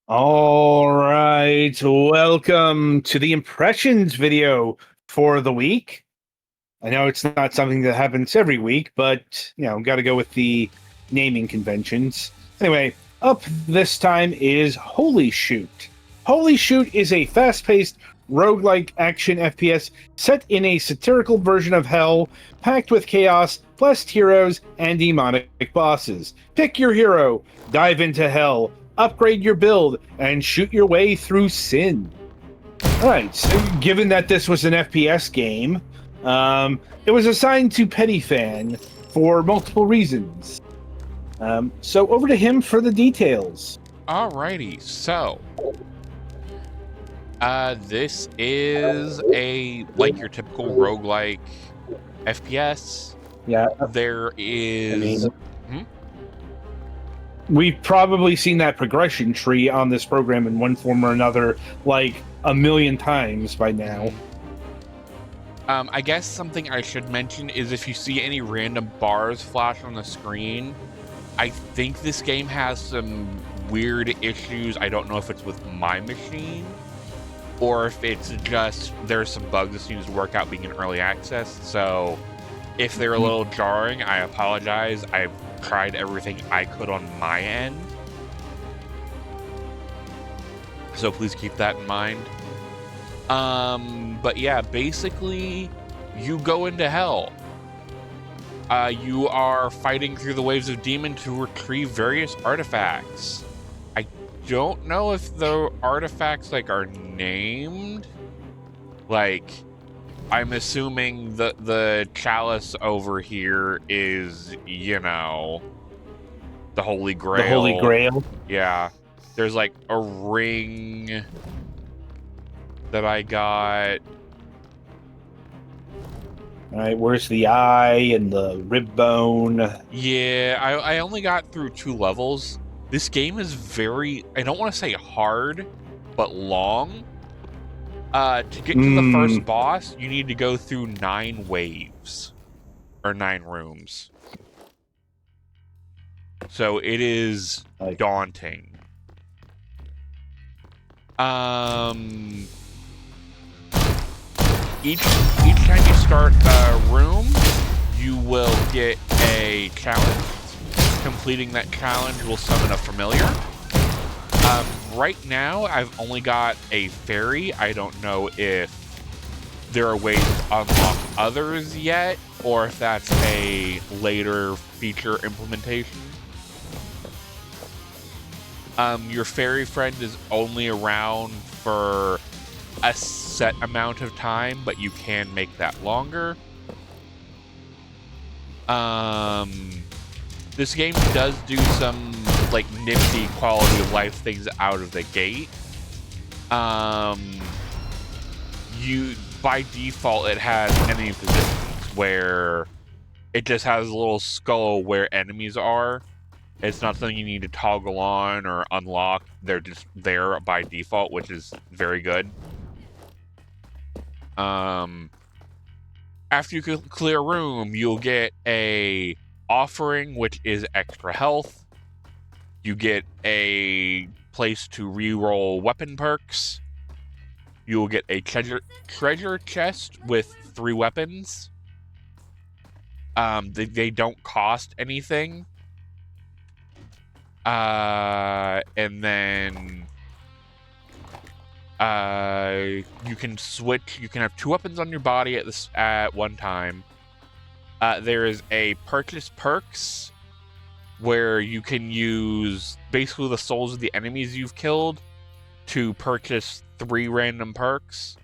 All right, welcome to the impressions video for the week. I know it's not something that happens every week, but got to go with the naming conventions. Anyway, up this time is Holy Shoot. Holy Shoot is a fast-paced roguelike action FPS set in a satirical version of hell, packed with chaos, blessed heroes, and demonic bosses. Pick your hero, dive into hell, upgrade your build, and shoot your way through sin. All right, so given that this was an FPS game, it was assigned to Petty Fan for multiple reasons. So over to him for the details. Alrighty, so this is like your typical roguelike FPS. Yeah, There is we've probably seen that progression tree on this program in one form or another like a million times by now. I guess something I should mention is if you see any random bars flash on the screen, I think this game has some weird issues. I don't know if it's with my machine or if it's just there's some bugs that seems to work out being in early access. So if they're a little jarring, I apologize. I've tried everything I could on my end, so please keep that in mind. But yeah, basically you go into hell. You are fighting through the waves of demon to retrieve various artifacts. I don't know if the artifacts are named. I'm assuming the chalice over here is, the Holy Grail. The Holy Grail? Yeah. There's a ring that I got. All right, where's the eye and the rib bone? Yeah, I only got through 2 levels. This game is very, I don't want to say hard, but long. To get to the first boss, you need to go through 9 waves. Or 9 rooms. So it is daunting. Each time you start a room, you will get a challenge. Completing that challenge will summon a familiar. Right now, I've only got a fairy. I don't know if there are ways to unlock others yet, or if that's a later feature implementation. Your fairy friend is only around for a set amount of time, but you can make that longer. This game does do some nifty quality of life things out of the gate. You by default it has enemy positions where it just has a little skull where enemies are. It's not something you need to toggle on or unlock. They're just there by default, which is very good. After you clear a room, you'll get a offering, which is extra health. You get a place to reroll weapon perks. You will get a treasure chest with 3 weapons. They don't cost anything. And then you can switch. You can have 2 weapons on your body at one time. There is a purchase perks where you can use basically the souls of the enemies you've killed to purchase 3 random perks.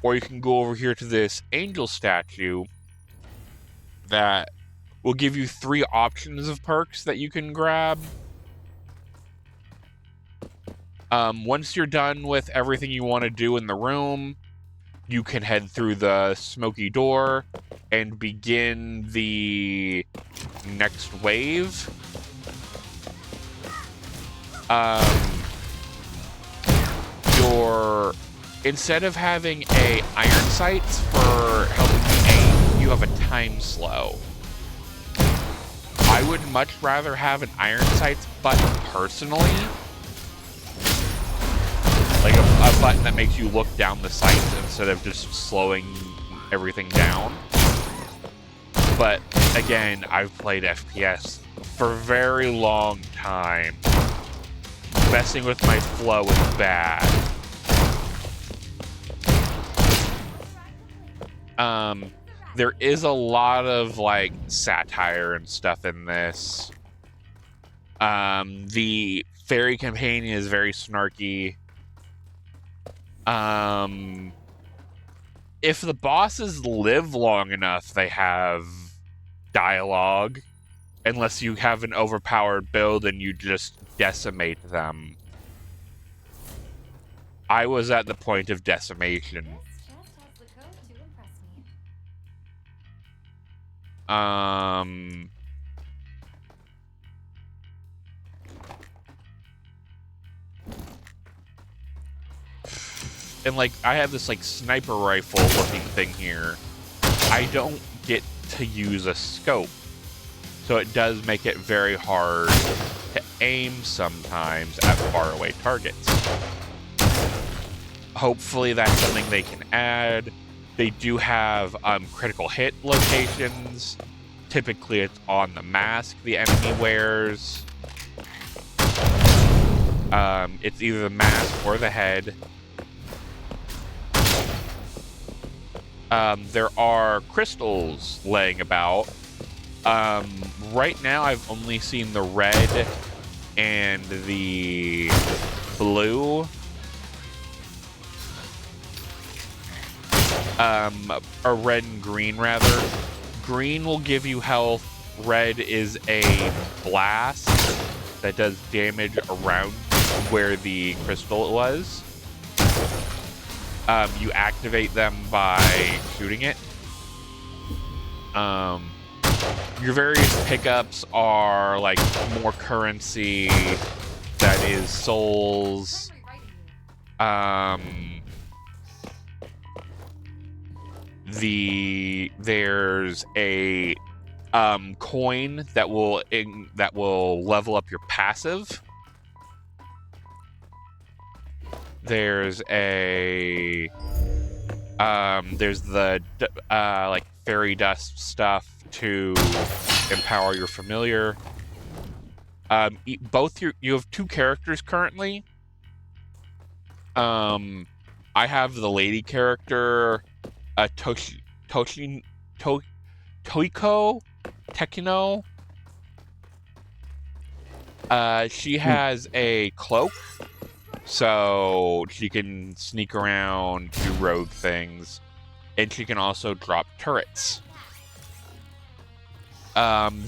Or you can go over here to this angel statue that will give you 3 options of perks that you can grab. Once you're done with everything you want to do in the room, you can head through the smoky door and begin the next wave. Instead of having a iron sights for helping you aim, you have a time slow. I would much rather have an iron sights button personally, button that makes you look down the sights instead of just slowing everything down. But again, I've played FPS for a very long time. Messing with my flow is bad. There is a lot of like satire and stuff in this. The fairy companion is very snarky. If the bosses live long enough, they have dialogue, unless you have an overpowered build and you just decimate them. I was at the point of decimation. And like, I have this like sniper rifle looking thing here. I don't get to use a scope, so it does make it very hard to aim sometimes at faraway targets. Hopefully that's something they can add. They do have critical hit locations. Typically it's on the mask the enemy wears. It's either the mask or the head. There are crystals laying about. Right now I've only seen the red and the blue. Or red and green, rather. Green will give you health. Red is a blast that does damage around where the crystal was. You activate them by shooting it. Your various pickups are like more currency, that is souls. There's a coin that will level up your passive. There's the like fairy dust stuff to empower your familiar. You have two characters currently. I have the lady character, Toiko Tekino. She has a cloak, so she can sneak around, do rogue things, and she can also drop turrets.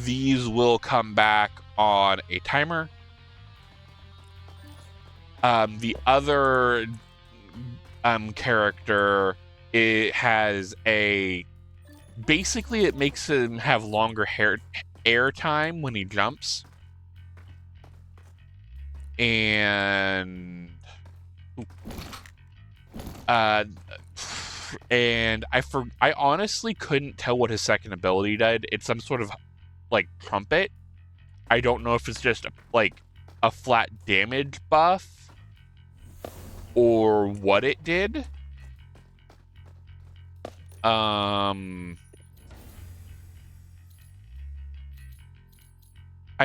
These will come back on a timer. The other character, it has basically it makes him have longer air time when he jumps. And I honestly couldn't tell what his second ability did. It's some sort of like trumpet. I don't know if it's just like a flat damage buff or what it did. I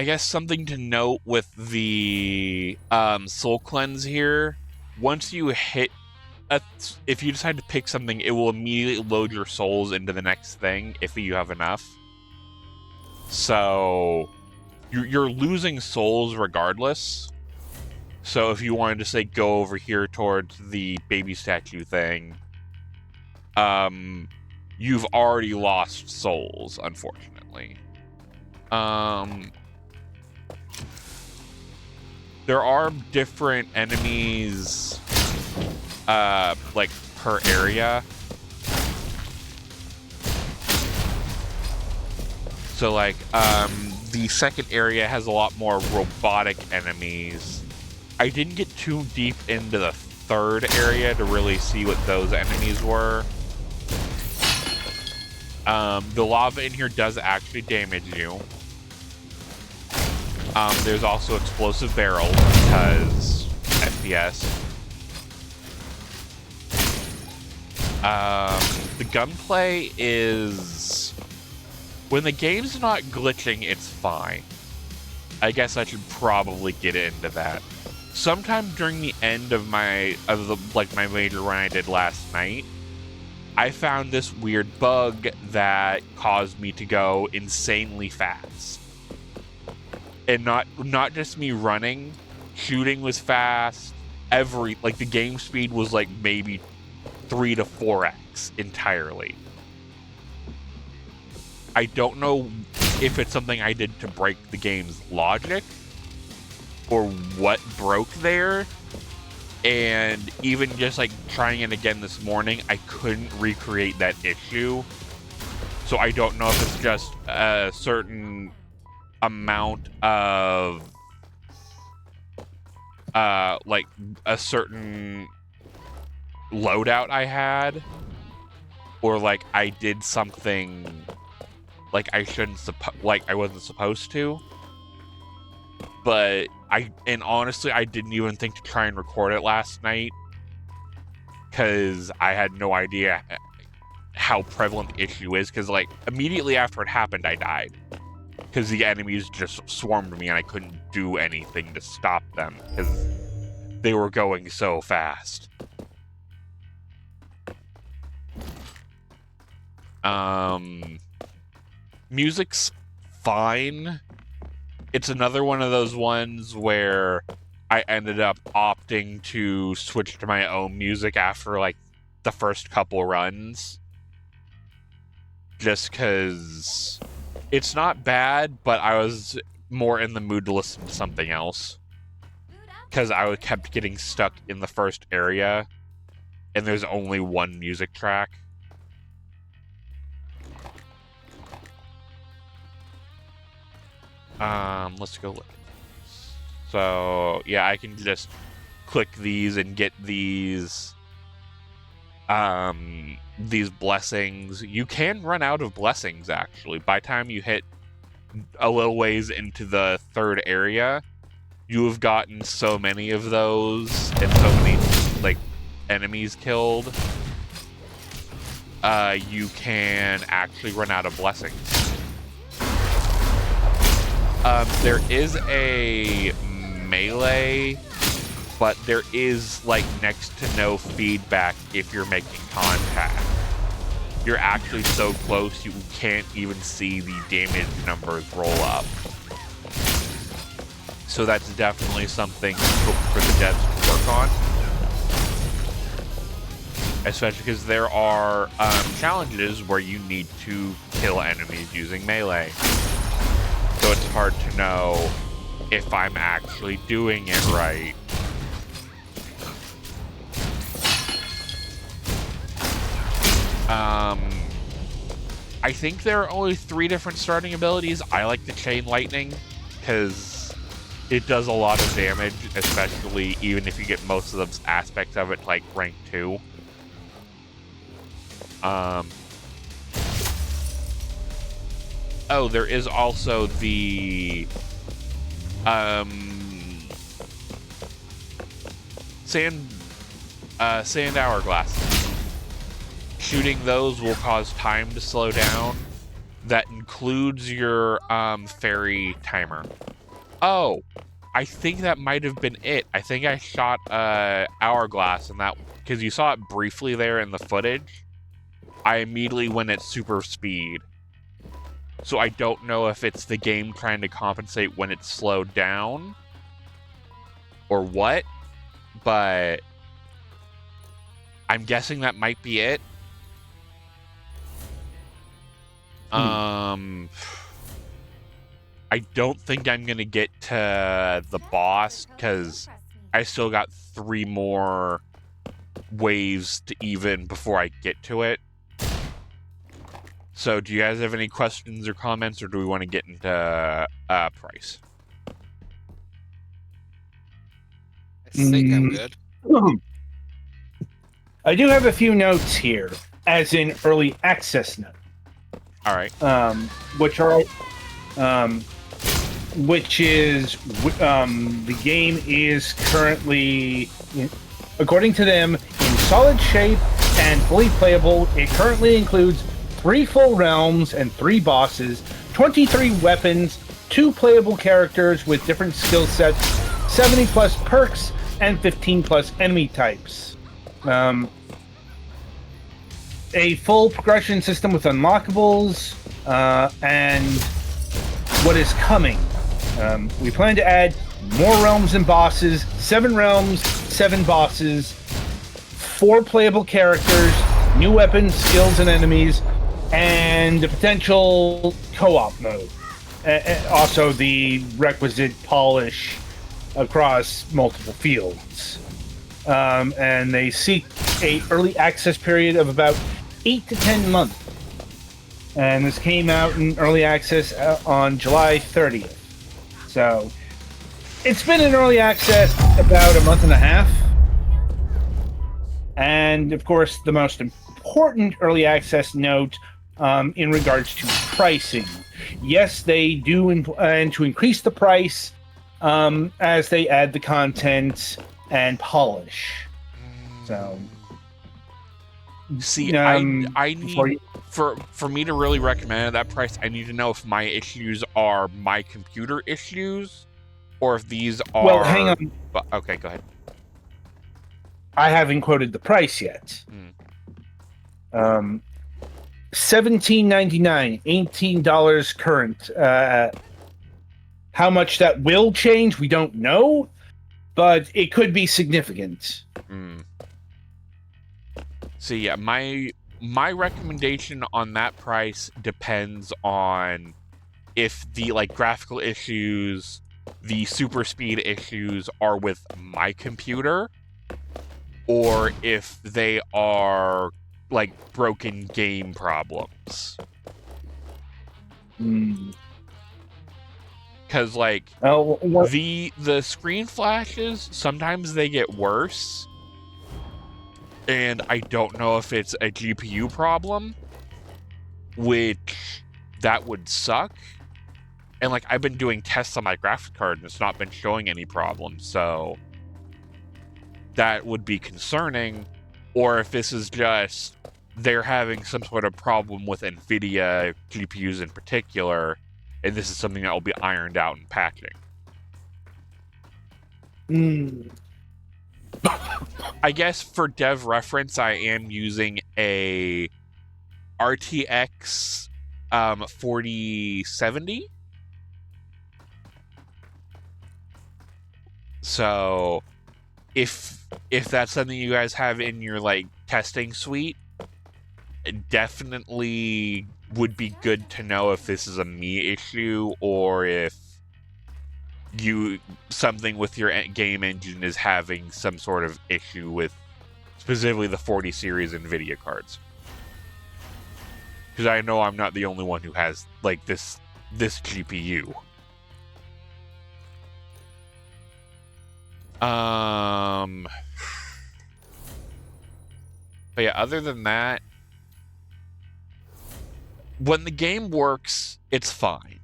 guess something to note with the soul cleanse here, once you hit if you decide to pick something, it will immediately load your souls into the next thing if you have enough. So you're losing souls regardless. So if you wanted to say go over here towards the baby statue thing, you've already lost souls, unfortunately. There are different enemies, like per area. So like, the second area has a lot more robotic enemies. I didn't get too deep into the third area to really see what those enemies were. The lava in here does actually damage you. There's also explosive barrels because FPS. The gunplay is... When the game's not glitching, it's fine. I guess I should probably get into that. Sometime during the end of my major run I did last night, I found this weird bug that caused me to go insanely fast. And not just me running, shooting was fast. The game speed was like maybe 3 to 4x entirely. I don't know if it's something I did to break the game's logic or what broke there. And even just like trying it again this morning, I couldn't recreate that issue. So I don't know if it's just a certain amount of like a certain loadout I had, or like I did something like I wasn't supposed to. But honestly, I didn't even think to try and record it last night because I had no idea how prevalent the issue is. Because like immediately after it happened, I died because the enemies just swarmed me and I couldn't do anything to stop them because they were going so fast. Music's fine. It's another one of those ones where I ended up opting to switch to my own music after like the first couple runs. Just because it's not bad, but I was more in the mood to listen to something else. Because I kept getting stuck in the first area, and there's only one music track. Let's go look at these. So, yeah, I can just click these and get these blessings. You can run out of blessings, actually. By the time you hit a little ways into the third area, you have gotten so many of those and so many, like, enemies killed. You can actually run out of blessings. There is a melee, but there is like next to no feedback if you're making contact. You're actually so close you can't even see the damage numbers roll up. So that's definitely something for the devs to work on. Especially because there are challenges where you need to kill enemies using melee. So it's hard to know if I'm actually doing it right. I think there are only 3 different starting abilities. I like the chain lightning because it does a lot of damage, especially even if you get most of the aspects of it like rank 2. Oh, there is also the sand hourglasses. Shooting those will cause time to slow down. That includes your fairy timer. Oh, I think that might have been it. I think I shot hourglass and that because you saw it briefly there in the footage. I immediately went at super speed. So I don't know if it's the game trying to compensate when it's slowed down or what, but I'm guessing that might be it. I don't think I'm going to get to the boss because I still got 3 more waves to even before I get to it. So, do you guys have any questions or comments, or do we want to get into price? I think I'm good. I do have a few notes here, as in early access notes. All right. Which is the game is currently, according to them, in solid shape and fully playable. It currently includes 3 full realms and 3 bosses, 23 weapons, 2 playable characters with different skill sets, 70 plus perks, and 15 plus enemy types. A full progression system with unlockables, and what is coming. We plan to add more realms and bosses, 7 realms, 7 bosses, 4 playable characters, new weapons, skills, and enemies, and a potential co-op mode. Also the requisite polish across multiple fields. And they seek a early access period of about 8 to 10 months. And this came out in early access on July 30th. So it's been in early access about a month and a half. And of course, the most important early access note in regards to pricing. Yes, they do plan to increase the price as they add the content and polish. So, see, I need for me to really recommend that price. I need to know if my issues are my computer issues, or if these are. Well, hang on. Okay, go ahead. I haven't quoted the price yet. $17.99, $18 current. How much that will change, we don't know, but it could be significant. So yeah, my recommendation on that price depends on if the graphical issues, the super speed issues are with my computer, or if they are broken game problems. Because the screen flashes, sometimes they get worse, and I don't know if it's a GPU problem, which that would suck. And I've been doing tests on my graphics card and it's not been showing any problems, so that would be concerning. Or if this is just they're having some sort of problem with NVIDIA GPUs in particular, and this is something that will be ironed out in patching. I guess for dev reference, I am using a RTX 4070. So if that's something you guys have in your testing suite, it definitely would be good to know if this is a me issue or if something with your game engine is having some sort of issue with specifically the 40 series NVIDIA cards. Because I know I'm not the only one who has this GPU. But yeah, other than that, when the game works, it's fine.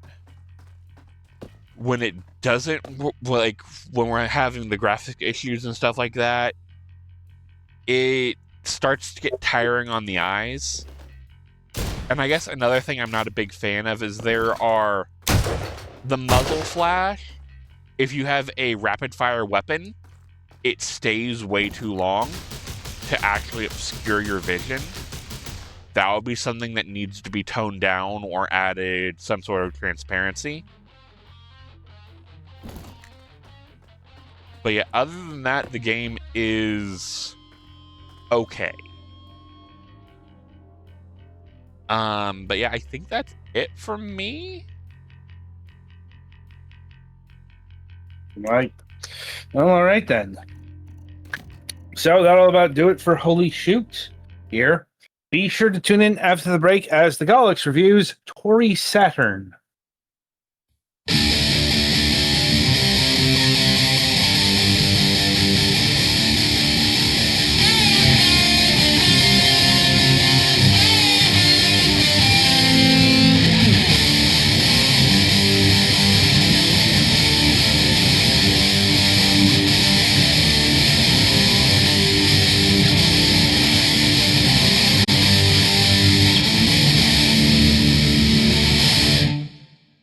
When it doesn't, when we're having the graphic issues and stuff like that, it starts to get tiring on the eyes. And I guess another thing I'm not a big fan of is there are the muzzle flash. If you have a rapid fire weapon, it stays way too long to actually obscure your vision. That would be something that needs to be toned down or added some sort of transparency. But yeah, other than that, the game is okay. But yeah, I think that's it from me. Right. Well, all right then. So that'll about do it for Holy Shoot here. Be sure to tune in after the break as the Gollix reviews Tori Saturn.